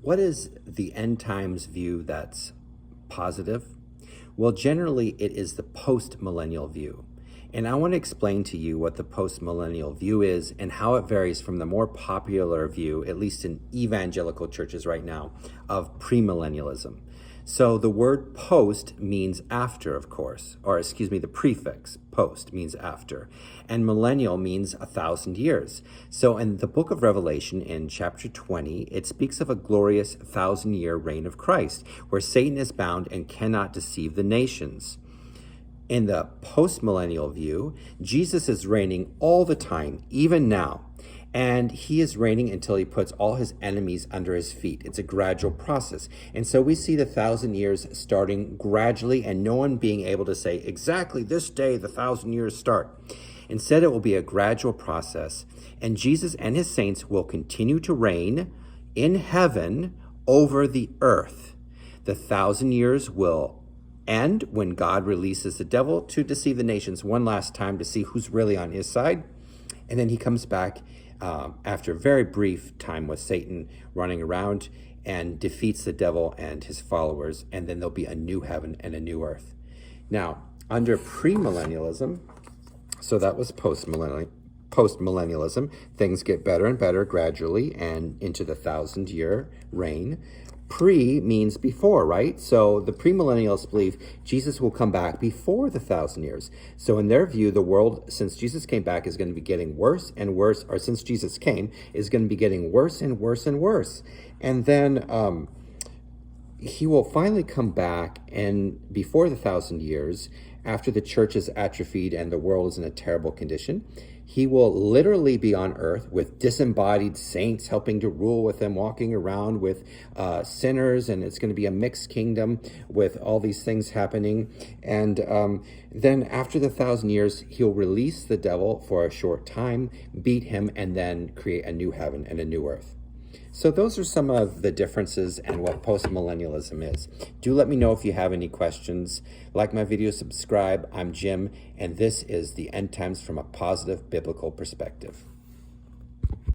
What is the end times view that's positive? Well, generally it is the post-millennial view. And I want to explain to you what the post-millennial view is and how it varies from the more popular view, at least in evangelical churches right now, of premillennialism. So the word post means after, of course, or excuse me, the prefix post means after, and millennial means 1,000 years. So in the book of Revelation in chapter 20, it speaks of a glorious 1,000-year reign of Christ, where Satan is bound and cannot deceive the nations. In the post-millennial view, Jesus is reigning all the time, even now. And he is reigning until he puts all his enemies under his feet. It's a gradual process. And so we see the 1,000 years starting gradually and no one being able to say exactly this day the 1,000 years start. Instead, it will be a gradual process. And Jesus and his saints will continue to reign in heaven over the earth. The 1,000 years will end when God releases the devil to deceive the nations one last time to see who's really on his side. And then he comes back after a very brief time with Satan running around and defeats the devil and his followers. And then there'll be a new heaven and a new earth. Now, under premillennialism, so that was postmillennialism, things get better and better gradually and into the 1,000-year reign. Pre means before, right? So the premillennialists believe Jesus will come back before the 1,000 years. So in their view, the world, since Jesus came back, is going to be getting worse and worse, or since Jesus came, is going to be getting worse and worse and worse. And then he will finally come back, and before the 1,000 years, after the church is atrophied and the world is in a terrible condition, he will literally be on earth with disembodied saints helping to rule with him, walking around with sinners, and it's going to be a mixed kingdom with all these things happening. And then after the 1,000 years, he'll release the devil for a short time, beat him, and then create a new heaven and a new earth. So those are some of the differences and what postmillennialism is. Do let me know if you have any questions. Like my video, subscribe. I'm Jim, and this is the End Times from a Positive Biblical Perspective.